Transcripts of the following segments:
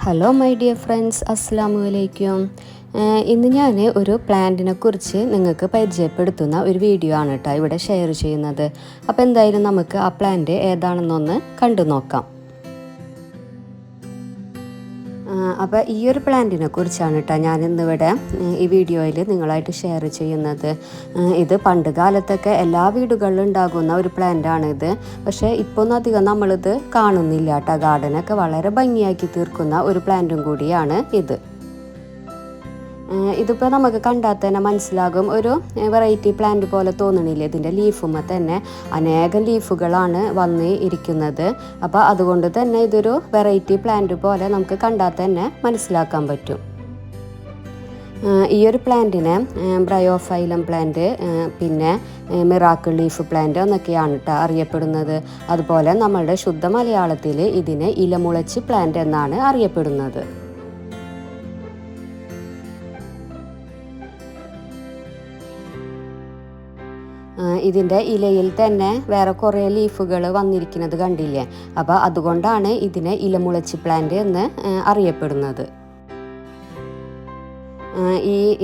Hello my dear friends, അസ്സലാമു ഇന്ന് ഞാൻ ഒരു പ്ലാന്റിനെ കുറിച്ച് നിങ്ങൾക്ക് പരിചയപ്പെടുത്തുന്ന ഒരു വീഡിയോ ആണ് കേട്ടോ ഇവിടെ ഷെയർ ചെയ്യുന്നത്. അപ്പോൾ എന്തായാലും നമുക്ക് ആ പ്ലാന്റ് ഏതാണെന്നൊന്ന് കണ്ടു നോക്കാം. അപ്പോൾ ഈ ഒരു പ്ലാന്റിനെ കുറിച്ചാണ് കേട്ടോ ഞാൻ ഇന്നിവിടെ ഈ വീഡിയോയിൽ നിങ്ങളായിട്ട് ഷെയർ ചെയ്യുന്നത്. ഇത് പണ്ട് കാലത്തൊക്കെ എല്ലാ വീടുകളിലും ഉണ്ടാകുന്ന ഒരു പ്ലാന്റാണിത്. പക്ഷേ ഇപ്പോൾ അധികം നമ്മളിത് കാണുന്നില്ല കേട്ടോ. ഗാർഡനൊക്കെ വളരെ ഭംഗിയാക്കി തീർക്കുന്ന ഒരു പ്ലാന്റും കൂടിയാണ് ഇത്. ഇതിപ്പോൾ നമുക്ക് കണ്ടാൽ തന്നെ മനസ്സിലാകും, ഒരു വെറൈറ്റി പ്ലാന്റ് പോലെ തോന്നണില്ലേ. ഇതിൻ്റെ ലീഫുമ്മ തന്നെ അനേകം ലീഫുകളാണ് വന്ന് ഇരിക്കുന്നത്. അപ്പോൾ അതുകൊണ്ട് തന്നെ ഇതൊരു വെറൈറ്റി പ്ലാന്റ് പോലെ നമുക്ക് കണ്ടാൽ തന്നെ മനസ്സിലാക്കാൻ പറ്റും. ഈ ഒരു പ്ലാന്റിനെ ബ്രയോഫൈലം പ്ലാന്റ്, പിന്നെ മിറാക്കിൾ ലീഫ് പ്ലാന്റ് എന്നൊക്കെയാണ് കേട്ടോ അറിയപ്പെടുന്നത്. അതുപോലെ നമ്മളുടെ ശുദ്ധ മലയാളത്തിൽ ഇതിനെ ഇലമുളച്ചി പ്ലാന്റ് എന്നാണ് അറിയപ്പെടുന്നത്. ഇതിൻ്റെ ഇലയിൽ തന്നെ വേറെ കുറേ ലീഫുകൾ വന്നിരിക്കുന്നത് കണ്ടില്ലേ. അപ്പോൾ അതുകൊണ്ടാണ് ഇതിനെ ഇലമുളച്ചി പ്ലാന്റ് എന്ന് അറിയപ്പെടുന്നത്.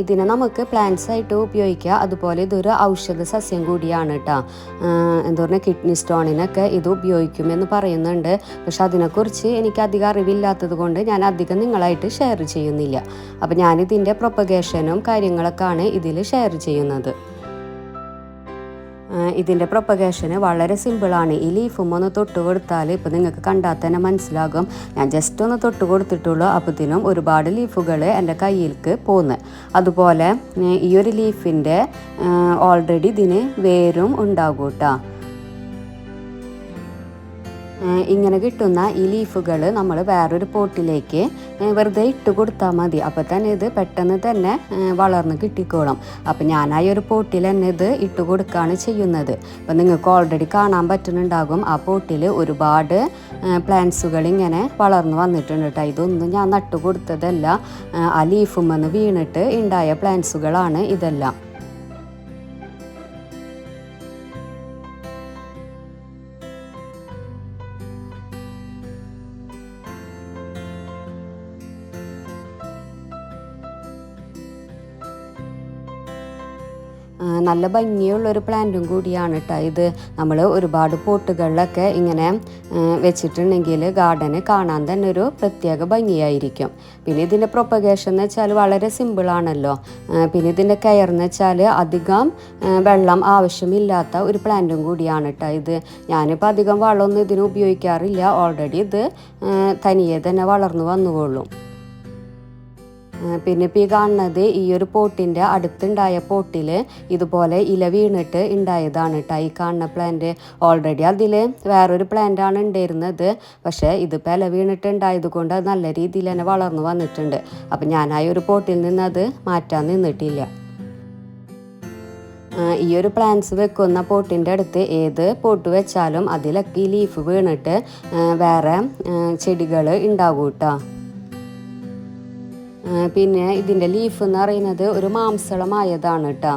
ഇതിനെ നമുക്ക് പ്ലാന്റ്സ് ആയിട്ട് ഉപയോഗിക്കുക. അതുപോലെ ഇതൊരു ഔഷധ സസ്യം കൂടിയാണ് കേട്ടോ. എന്താ പറയുക, കിഡ്നി സ്റ്റോണിനൊക്കെ ഇത് ഉപയോഗിക്കുമെന്ന് പറയുന്നുണ്ട്. പക്ഷെ അതിനെക്കുറിച്ച് എനിക്ക് അധികം അറിവില്ലാത്തത് കൊണ്ട് ഞാൻ അധികം നിങ്ങളായിട്ട് ഷെയർ ചെയ്യുന്നില്ല. അപ്പോൾ ഞാനിതിൻ്റെ പ്രൊപ്പഗേഷനും കാര്യങ്ങളൊക്കെയാണ് ഇതിൽ ഷെയർ ചെയ്യുന്നത്. ഇതിൻ്റെ പ്രൊപ്പഗേഷന് വളരെ സിമ്പിളാണ്. ഈ ലീഫും ഒന്ന് തൊട്ട് കൊടുത്താൽ ഇപ്പോൾ നിങ്ങൾക്ക് കണ്ടാൽ തന്നെ മനസ്സിലാകും. ഞാൻ ജസ്റ്റ് ഒന്ന് തൊട്ട് കൊടുത്തിട്ടുള്ളൂ, അപ്പോഴത്തേനും ഒരുപാട് ലീഫുകൾ എൻ്റെ കയ്യിലേക്ക് പോന്ന്. അതുപോലെ ഈ ഒരു ലീഫിൻ്റെ ഓൾറെഡി ഇതിന് വേരും ഉണ്ടാകും കേട്ടോ. ഇങ്ങനെ കിട്ടുന്ന ഈ ലീഫുകൾ നമ്മൾ വേറൊരു പോട്ടിലേക്ക് വെറുതെ ഇട്ട് കൊടുത്താൽ മതി. അപ്പോൾ തന്നെ ഇത് പെട്ടെന്ന് തന്നെ വളർന്ന് കിട്ടിക്കോളും. അപ്പോൾ ഞാനായി ഒരു പോട്ടിൽ തന്നെ ഇത് ഇട്ട് കൊടുക്കുകയാണ് ചെയ്യുന്നത്. അപ്പോൾ നിങ്ങൾക്ക് ഓൾറെഡി കാണാൻ പറ്റുന്നുണ്ടാകും, ആ പോട്ടിൽ ഒരുപാട് പ്ലാന്റ്സുകൾ ഇങ്ങനെ വളർന്നു വന്നിട്ടുണ്ട് കേട്ടോ. ഇതൊന്നും ഞാൻ നട്ടു കൊടുത്തതല്ല, ആ ലീഫുമെന്ന് വീണിട്ട് ഉണ്ടായ പ്ലാന്റ്സുകളാണ് ഇതെല്ലാം. നല്ല ഭംഗിയുള്ളൊരു പ്ലാന്റും കൂടിയാണ് കേട്ടോ ഇത്. നമ്മൾ ഒരുപാട് പോട്ടുകളിലൊക്കെ ഇങ്ങനെ വെച്ചിട്ടുണ്ടെങ്കിൽ ഗാർഡന് കാണാൻ തന്നെ ഒരു പ്രത്യേക ഭംഗിയായിരിക്കും. പിന്നെ ഇതിൻ്റെ പ്രൊപ്പഗേഷൻ എന്ന് വെച്ചാൽ വളരെ സിമ്പിളാണല്ലോ. പിന്നെ ഇതിൻ്റെ കെയർ എന്ന് വെച്ചാൽ അധികം വെള്ളം ആവശ്യമില്ലാത്ത ഒരു പ്ലാന്റും കൂടിയാണ് കേട്ടോ ഇത്. ഞാനിപ്പോൾ അധികം വളമൊന്നും ഇതിന് ഉപയോഗിക്കാറില്ല. ഓൾറെഡി ഇത് തനിയെ തന്നെ വളർന്നു വന്നുകൊള്ളും. പിന്നെ ഇപ്പോൾ ഈ കാണുന്നത് ഈ ഒരു പോട്ടിൻ്റെ അടുത്തുണ്ടായ പോട്ടിൽ ഇതുപോലെ ഇല വീണിട്ട് ഉണ്ടായതാണ് കേട്ടോ ഈ കാണുന്ന പ്ലാന്റ്. ഓൾറെഡി അതിൽ വേറൊരു പ്ലാന്റാണ് ഉണ്ടായിരുന്നത്. പക്ഷേ ഇതിപ്പോൾ ഇല വീണിട്ട് ഉണ്ടായത് കൊണ്ട് അത് നല്ല രീതിയിൽ തന്നെ വളർന്നു വന്നിട്ടുണ്ട്. അപ്പം ഞാനായി ഒരു പോട്ടിൽ നിന്ന് അത് മാറ്റാൻ നിന്നിട്ടില്ല. ഈ ഒരു പ്ലാന്റ്സ് വെക്കുന്ന പോട്ടിൻ്റെ അടുത്ത് ഏത് പോട്ട് വെച്ചാലും അതിലൊക്കെ ഈ ലീഫ് വീണിട്ട് വേറെ ചെടികൾ ഉണ്ടാകും കേട്ടോ. പിന്നെ ഇതിൻ്റെ ലീഫ് എന്ന് പറയുന്നത് ഒരു മാംസളമായതാണ് കേട്ടോ.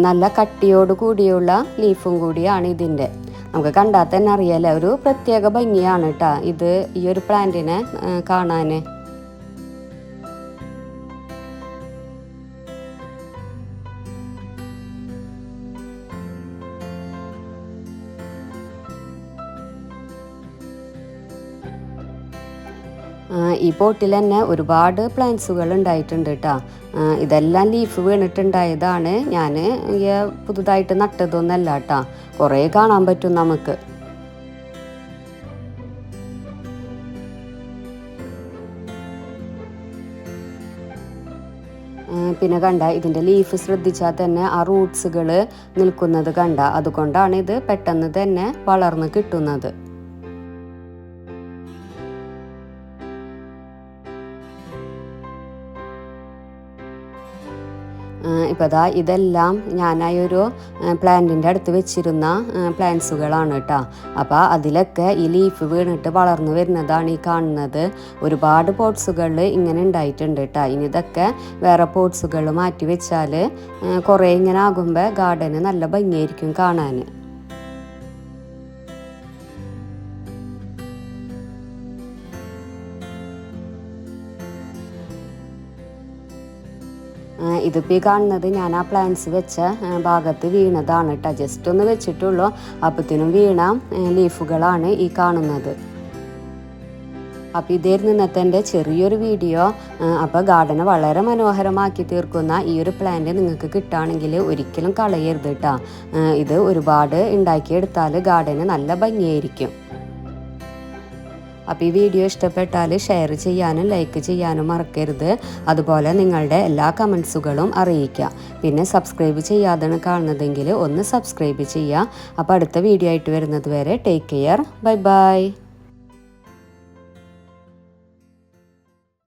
നല്ല കട്ടിയോട് കൂടിയുള്ള ലീഫും കൂടിയാണ് ഇതിൻ്റെ. നമുക്ക് കണ്ടാൽ തന്നെ അറിയാലോ, ഒരു പ്രത്യേക ഭംഗിയാണ് കേട്ടോ ഇത് ഈ ഒരു പ്ലാന്റിനെ കാണാൻ. ഈ പോട്ടിൽ തന്നെ ഒരുപാട് പ്ലാന്റ്സുകൾ ഉണ്ടായിട്ടുണ്ട് കേട്ടോ. ഇതെല്ലാം ലീഫ് വീണിട്ടുണ്ടായതാണ്. ഞാൻ പുതുതായിട്ട് നട്ടതൊന്നല്ല കേട്ടോ. കുറേ കാണാൻ പറ്റും നമുക്ക്. പിന്നെ കണ്ട ഇതിൻ്റെ ലീഫ് ശ്രദ്ധിച്ചാൽ തന്നെ ആ റൂട്ട്സുകൾ നിൽക്കുന്നത് കണ്ട. അതുകൊണ്ടാണ് ഇത് പെട്ടെന്ന് തന്നെ വളർന്ന് കിട്ടുന്നത്. ഇപ്പോൾ ഇതെല്ലാം ഞാനായൊരു പ്ലാന്റിൻ്റെ അടുത്ത് വെച്ചിരുന്ന പ്ലാന്റ്സുകളാണ് കേട്ടോ. അപ്പോൾ അതിലൊക്കെ ഈ ലീഫ് വീണിട്ട് വളർന്നു വരുന്നതാണ് ഈ കാണുന്നത്. ഒരുപാട് പോട്ട്സുകളിൽ ഇങ്ങനെ ഉണ്ടായിട്ടുണ്ട് കേട്ടോ. ഇനി ഇതൊക്കെ വേറെ പോട്ട്സുകൾ മാറ്റി വെച്ചാൽ കുറേ ഇങ്ങനെ ആകുമ്പോൾ ഗാർഡന് നല്ല ഭംഗിയായിരിക്കും കാണാൻ. ഇതിപ്പോൾ ഈ കാണുന്നത് ഞാൻ ആ പ്ലാന്റ്സ് വെച്ച ഭാഗത്ത് വീണതാണ് കേട്ടോ. ജസ്റ്റ് ഒന്ന് വെച്ചിട്ടുള്ളൂ, അപ്പത്തിനും വീണ ലീഫുകളാണ് ഈ കാണുന്നത്. അപ്പോൾ ഇതായിരുന്നു ഇന്നത്തെ എൻ്റെ ചെറിയൊരു വീഡിയോ. അപ്പോൾ ഗാർഡനെ വളരെ മനോഹരമാക്കി തീർക്കുന്ന ഈ ഒരു പ്ലാന്റ് നിങ്ങൾക്ക് കിട്ടുകയാണെങ്കിൽ ഒരിക്കലും കളയരുത് കേട്ടോ. ഇത് ഒരുപാട് ഉണ്ടാക്കിയെടുത്താൽ ഗാർഡന് നല്ല ഭംഗിയായിരിക്കും. അപ്പോൾ ഈ വീഡിയോ ഇഷ്ടപ്പെട്ടാൽ ഷെയർ ചെയ്യാനും ലൈക്ക് ചെയ്യാനും മറക്കരുത്. അതുപോലെ നിങ്ങളുടെ എല്ലാ കമൻസുകളും അറിയിക്കുക. പിന്നെ സബ്സ്ക്രൈബ് ചെയ്യാതാണ് കാണുന്നതെങ്കിൽ ഒന്ന് സബ്സ്ക്രൈബ് ചെയ്യുക. അപ്പോൾ അടുത്ത വീഡിയോ ആയിട്ട് വരുന്നത് വരെ ടേക്ക് കെയർ. Bye bye.